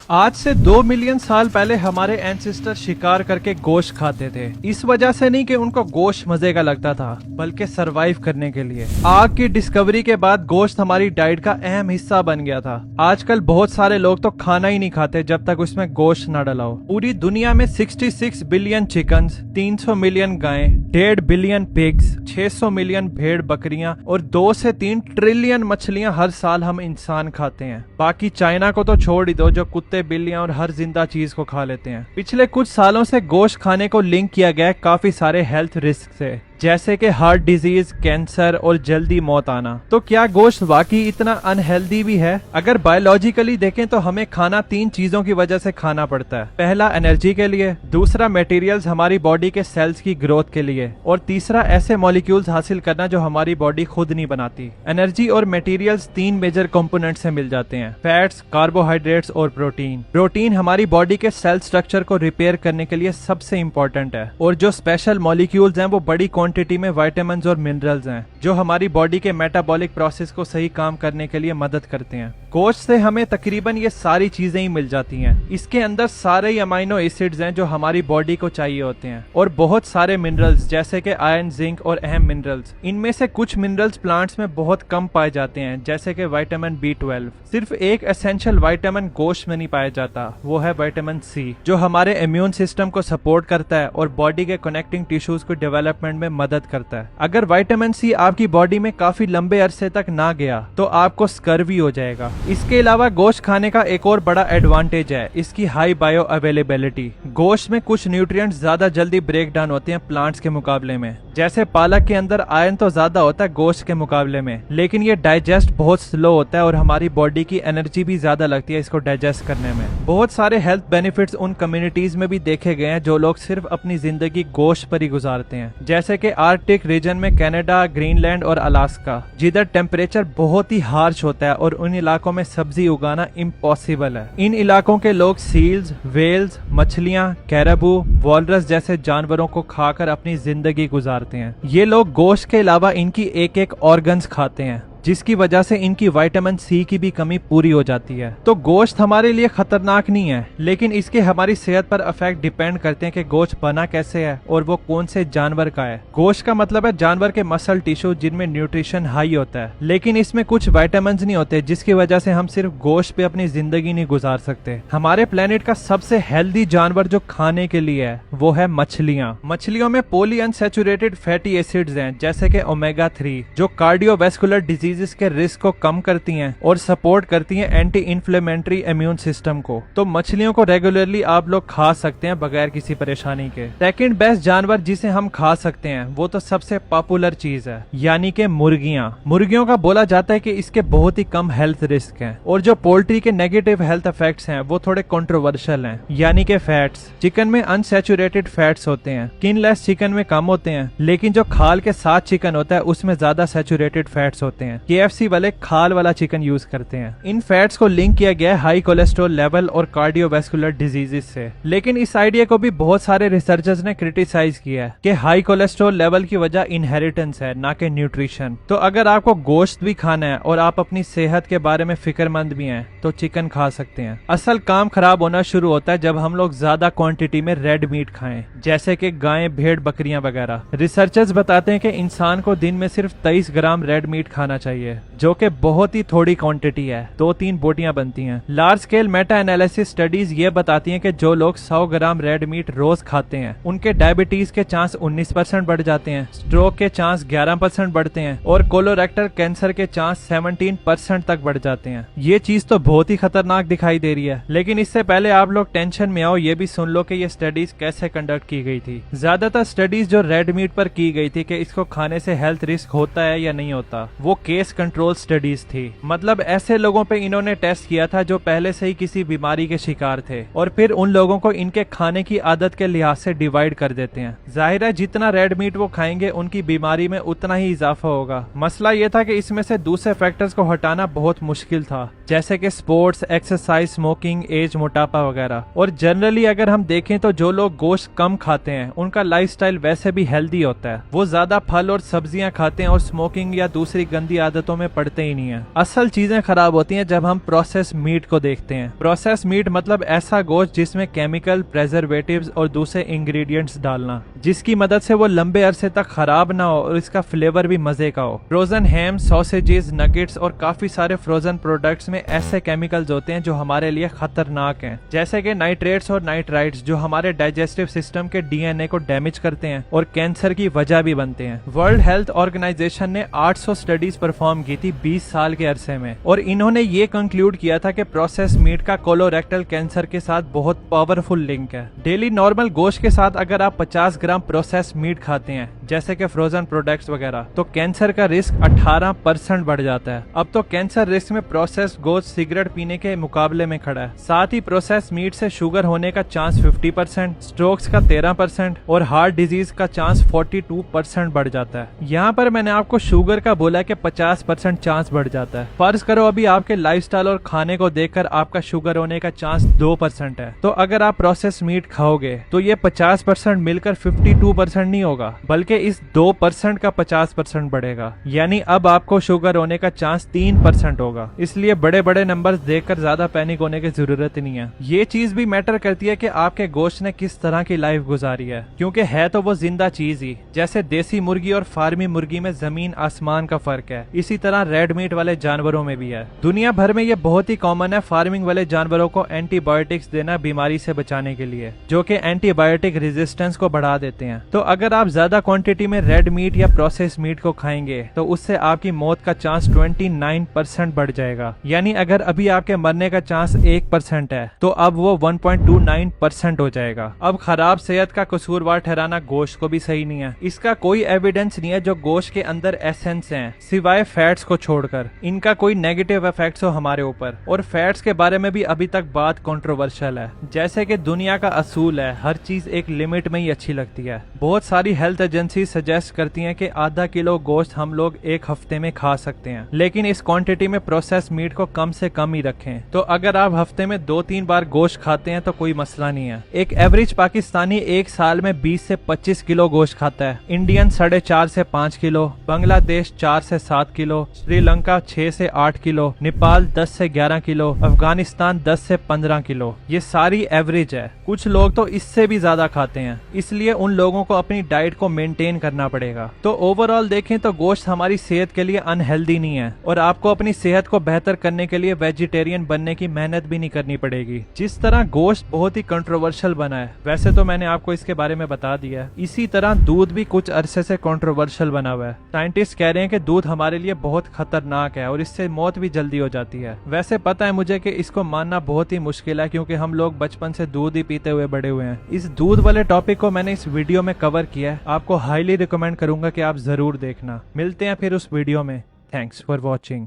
आज से 2 मिलियन साल पहले हमारे एंसेस्टर शिकार करके गोश्त खाते थे। इस वजह से नहीं कि उनको गोश्त मजे का लगता था, बल्कि सरवाइव करने के लिए। आग की डिस्कवरी के बाद गोश्त हमारी डाइट का अहम हिस्सा बन गया था। आजकल बहुत सारे लोग तो खाना ही नहीं खाते जब तक उसमें गोश्त न डला हो। पूरी दुनिया में 66 बिलियन चिकन, 300 मिलियन गायें, 1.5 बिलियन पिग्स, 600 मिलियन भेड़ बकरियां और 2 से 3 ट्रिलियन मछलियां हर साल हम इंसान खाते हैं। बाकी चाइना को तो छोड़ ही दो, जो कुत्ते, बिल्लियां और हर जिंदा चीज को खा लेते हैं। पिछले कुछ सालों से गोश्त खाने को लिंक किया गया है काफी सारे हेल्थ रिस्क से, जैसे कि हार्ट डिजीज, कैंसर और जल्दी मौत आना। तो क्या गोश्त वाकई इतना अनहेल्दी भी है? अगर बायोलॉजिकली देखें तो हमें खाना 3 चीजों की वजह से खाना पड़ता है। पहला एनर्जी के लिए, दूसरा मटेरियल्स हमारी बॉडी के सेल्स की ग्रोथ के लिए, और तीसरा ऐसे मॉलिक्यूल्स हासिल करना जो हमारी बॉडी खुद नहीं बनाती। एनर्जी और मटेरियल्स 3 मेजर कंपोनेंट से मिल जाते हैं: फैट्स, कार्बोहाइड्रेट्स और प्रोटीन। प्रोटीन हमारी बॉडी के सेल स्ट्रक्चर को रिपेयर करने के लिए सबसे इंपॉर्टेंट है, और जो स्पेशल मॉलिक्यूल्स हैं वो बड़ी क्वांटिटी में विटामिन्स और मिनरल्स हैं जो हमारी बॉडी के मेटाबॉलिक प्रोसेस को सही काम करने के लिए मदद करते हैं। गोश्त से हमें तकरीबन ये सारी चीजें ही मिल जाती हैं। इसके अंदर सारे ही अमाइनो एसिड्स हैं जो हमारी बॉडी को चाहिए होते हैं, और बहुत सारे मिनरल्स जैसे कि आयरन, जिंक और अहम मिनरल्स। इनमें से कुछ मिनरल्स प्लांट्स में बहुत कम पाए जाते हैं, जैसे कि विटामिन B12। सिर्फ एक एसेंशियल विटामिन गोश्त में नहीं पाया जाता, वो है विटामिन C, जो हमारे इम्यून सिस्टम को सपोर्ट करता है और बॉडी के कनेक्टिंग टिश्यूज को डेवलपमेंट में मदद करता है। अगर विटामिन C आपकी बॉडी में काफी लंबे अरसे तक ना गया तो आपको स्कर्वी हो जाएगा। इसके अलावा गोश्त खाने का एक और बड़ा एडवांटेज है इसकी हाई बायो अवेलेबिलिटी। गोश्त में कुछ न्यूट्रिएंट्स ज्यादा जल्दी ब्रेक डाउन होते हैं प्लांट्स के मुकाबले में। जैसे पालक के अंदर आयरन तो ज्यादा होता है गोश्त के मुकाबले में, लेकिन ये डाइजेस्ट बहुत स्लो होता है और हमारी बॉडी की एनर्जी भी ज्यादा लगती है इसको डाइजेस्ट करने में। बहुत सारे हेल्थ बेनिफिट्स उन कम्युनिटीज में भी देखे गए हैं जो लोग सिर्फ अपनी जिंदगी गोश्त पर ही गुजारते हैं, जैसे कि आर्कटिक रीजन में कनाडा, ग्रीनलैंड और अलास्का, जिधर टेम्परेचर बहुत ही हार्श होता है और उन इलाकों में सब्जी उगाना इम्पॉसिबल है। इन इलाकों के लोग सील्स, वेल्स, मछलियां, कैराबू, वॉलरस जैसे जानवरों को खाकर अपनी जिंदगी गुजारते हैं। ये लोग गोश्त के अलावा इनकी एक ऑर्गन्स खाते हैं, जिसकी वजह से इनकी विटामिन C की भी कमी पूरी हो जाती है। तो गोश्त हमारे लिए खतरनाक नहीं है, लेकिन इसके हमारी सेहत पर इफेक्ट डिपेंड करते हैं कि गोश्त बना कैसे है और वो कौन से जानवर का है। गोश्त का मतलब है जानवर के मसल टिश्यू जिनमें न्यूट्रिशन हाई होता है, लेकिन इसमें कुछ विटामिन नहीं होते, जिसकी वजह से हम सिर्फ गोश्त पे अपनी जिंदगी नहीं गुजार सकते। हमारे प्लेनेट का सबसे हेल्दी जानवर जो खाने के लिए है वो है मछलियाँ। मछलियों में पॉली अनसैचुरेटेड फैटी एसिड्स हैं, जैसे कि ओमेगा 3, जो कार्डियोवैस्कुलर डिजीज के रिस्क को कम करती हैं और सपोर्ट करती हैं एंटी इन्फ्लेमेटरी इम्यून सिस्टम को। तो मछलियों को रेगुलरली आप लोग खा सकते हैं बगैर किसी परेशानी के। सेकंड बेस्ट जानवर जिसे हम खा सकते हैं वो तो सबसे पॉपुलर चीज है, यानी कि मुर्गियां। मुर्गियों का बोला जाता है कि इसके बहुत ही कम हेल्थ रिस्क हैं, और जो पोल्ट्री के नेगेटिव हेल्थ इफेक्ट्स हैं वो थोड़े कंट्रोवर्शियल हैं, यानी कि फैट्स। चिकन में अनसैचुरेटेड फैट्स होते हैं, स्किनलेस चिकन में कम होते हैं, लेकिन जो खाल के साथ चिकन होता है उसमें ज्यादा सैचुरेटेड फैट्स होते हैं। KFC वाले खाल वाला चिकन यूज करते हैं। इन फैट्स को लिंक किया गया है हाई कोलेस्ट्रॉल लेवल और कार्डियोवैस्कुलर डिजीजेस से, लेकिन इस आइडिया को भी बहुत सारे रिसर्चर्स ने क्रिटिसाइज किया है कि हाई कोलेस्ट्रॉल लेवल की वजह इनहेरिटेंस है, ना कि न्यूट्रिशन। तो अगर आपको गोश्त भी खाना है और आप अपनी सेहत के बारे में फिक्रमंद भी हैं तो चिकन खा सकते हैं। असल काम खराब होना शुरू होता है जब हम लोग ज्यादा क्वांटिटी में रेड मीट खाएं, जैसे कि गायें, भेड़, बकरियां वगैरह। रिसर्चर्स बताते हैं कि इंसान को दिन में सिर्फ 23 ग्राम रेड मीट खाना चाहिए, जो कि बहुत ही थोड़ी क्वांटिटी है, 2-3 बोटियां बनती हैं। Large scale Meta analysis studies ये बताती हैं कि जो लोग 100 ग्राम रेड मीट रोज खाते हैं उनके डायबिटीज के चांस 19% बढ़ जाते हैं, स्ट्रोक के चांस 11% बढ़ते हैं और कोलोरेक्टल कैंसर के चांस 17% तक बढ़ जाते हैं। ये चीज तो बहुत ही खतरनाक दिखाई दे रही है, लेकिन इससे पहले आप लोग टेंशन में आओ ये भी सुन लो कि ये स्टडीज कैसे कंडक्ट की गई थी। ज्यादातर स्टडीज जो रेड मीट पर की गई थी कि इसको खाने से हेल्थ रिस्क होता है या नहीं होता, वो केस कंट्रोल स्टडीज थी। मतलब ऐसे लोगों पे इन्होंने टेस्ट किया था जो पहले से ही किसी बीमारी के शिकार थे, और फिर उन लोगों को इनके खाने की आदत के लिहाज से डिवाइड कर देते हैं। जाहिर है जितना रेड मीट वो खाएंगे उनकी बीमारी में उतना ही इजाफा होगा। मसला ये था कि इसमें से दूसरे फैक्टर्स को हटाना बहुत मुश्किल था, जैसे कि स्पोर्ट्स, एक्सरसाइज, स्मोकिंग, एज, मोटापा वगैरह। और जनरली अगर हम देखें तो जो लोग गोश्त कम खाते हैं उनका लाइफस्टाइल वैसे भी हेल्दी होता है। वो ज्यादा फल और सब्जियां खाते हैं और स्मोकिंग या दूसरी गंदी आदतों में पड़ते ही नहीं है। असल चीजें खराब होती हैं जब हम प्रोसेस मीट को देखते हैं। प्रोसेस मीट मतलब ऐसा गोश्त जिसमें केमिकल, प्रेजर्वेटिव्स और दूसरे इंग्रेडिएंट्स डालना, जिसकी मदद से वो लंबे अरसे तक खराब ना हो और इसका फ्लेवर भी मजे का हो। फ्रोजन हैम, सॉसेजेस, नगेट्स और काफी सारे फ्रोजन प्रोडक्ट्स में ऐसे केमिकल्स होते हैं जो हमारे लिए खतरनाक हैं, जैसे कि नाइट्रेट्स और नाइट्राइट्स, जो हमारे डाइजेस्टिव सिस्टम के डीएनए को डैमेज करते हैं और कैंसर की वजह भी बनते हैं। वर्ल्ड हेल्थ ऑर्गेनाइजेशन ने 800 स्टडीज परफॉर्म की थी 20 साल के अरसे में, और इन्होंने ये कंक्लूड किया था कि प्रोसेस मीट का कोलोरेक्टल कैंसर के साथ बहुत पावरफुल लिंक है। डेली नॉर्मल गोश्त के साथ अगर आप 50 ग्राम प्रोसेस मीट खाते हैं, जैसे कि फ्रोजन प्रोडक्ट्स वगैरह, तो कैंसर का रिस्क 18% बढ़ जाता है। अब तो कैंसर रिस्क में प्रोसेस गोश्त सिगरेट पीने के मुकाबले में खड़ा है। साथ ही प्रोसेस मीट से शुगर होने का चांस 50%, स्ट्रोक्स का 13% और हार्ट डिजीज का चांस 42% बढ़ जाता है। यहाँ पर मैंने आपको शुगर का बोला कि 50% चांस बढ़ जाता है। फर्ज करो अभी आपके लाइफस्टाइल और खाने को देखकर आपका शुगर होने का चांस 2% है, तो अगर आप प्रोसेस मीट खाओगे तो ये 50% मिलकर 52% नहीं होगा, बल्कि इस 2% का 50% बढ़ेगा, यानी अब आपको शुगर होने का चांस 3% होगा। इसलिए बड़े बड़े नंबर्स देखकर ज्यादा पैनिक होने की जरूरत नहीं है। ये चीज भी मैटर करती है कि आपके गोश्त ने किस तरह की लाइफ गुजारी है, क्योंकि है तो वो जिंदा चीज ही। जैसे देसी मुर्गी और फार्मी मुर्गी में जमीन आसमान का फर्क है, इसी तरह रेड मीट वाले जानवरों में भी है। दुनिया भर में ये बहुत ही कॉमन है फार्मिंग वाले जानवरों को एंटीबायोटिक्स देना बीमारी से बचाने के लिए, जो कि एंटीबायोटिक रेजिस्टेंस को बढ़ा देते हैं। तो अगर आप ज्यादा क्वांटिटी में रेड मीट या प्रोसेस मीट को खाएंगे तो उससे आपकी मौत का चांस 29% बढ़ जाएगा। यानी अगर अभी आपके मरने का चांस 1% है तो अब वो 1.29% हो जाएगा। अब खराब सेहत का कसूरवार ठहराना गोश्त को भी सही नहीं है। इसका कोई एविडेंस नहीं है जो गोश्त के अंदर एसेंस हैं, सिवाय फैट्स को छोड़कर, इनका कोई नेगेटिव इफेक्ट्स हो हमारे ऊपर। और फैट्स के बारे में भी अभी तक बात कंट्रोवर्शियल है। जैसे कि दुनिया का असूल है, हर चीज एक लिमिट में ही अच्छी लगती है। बहुत सारी हेल्थ एजेंसी सजेस्ट करती हैं कि आधा किलो गोश्त हम लोग एक हफ्ते में खा सकते हैं, लेकिन इस क्वांटिटी में प्रोसेस मीट को कम से कम ही रखें। तो अगर आप हफ्ते में 2-3 बार गोश्त खाते हैं तो कोई मसला नहीं है। एक एवरेज पाकिस्तानी एक साल में 20 से 25 किलो गोश्त खाता है, इंडियन 4.5 से 5 किलो, बांग्लादेश 4 से 7 किलो, श्रीलंका 6 से 8 किलो, नेपाल 10 से 11 किलो, अफगानिस्तान 10 से 15 किलो। ये सारी एवरेज है, कुछ लोग तो इससे भी ज्यादा खाते हैं, इसलिए उन लोगों को अपनी डाइट को मेंटेन करना पड़ेगा। तो ओवरऑल देखें तो गोश्त हमारी सेहत के लिए अनहेल्दी नहीं है, और आपको अपनी सेहत को बेहतर करने के लिए वेजिटेरियन बनने की मेहनत भी नहीं करनी पड़ेगी। जिस तरह गोश्त बहुत ही कंट्रोवर्शियल बना है, वैसे तो मैंने आपको इसके बारे में बता दिया है, इसी तरह दूध भी कुछ अरसे से कंट्रोवर्शियल बना हुआ है। साइंटिस्ट कह रहे हैं कि दूध हमारे लिए बहुत खतरनाक है और इससे मौत भी जल्दी हो जाती है। वैसे पता है मुझे कि इसको मानना बहुत ही मुश्किल है, क्योंकि हम लोग बचपन से दूध ही पीते हुए बड़े हुए हैं। इस दूध वाले टॉपिक को मैंने इस वीडियो में कवर किया है, आपको हाईली रिकमेंड करूंगा कि आप जरूर देखना। मिलते हैं फिर उस वीडियो में। Thanks for watching.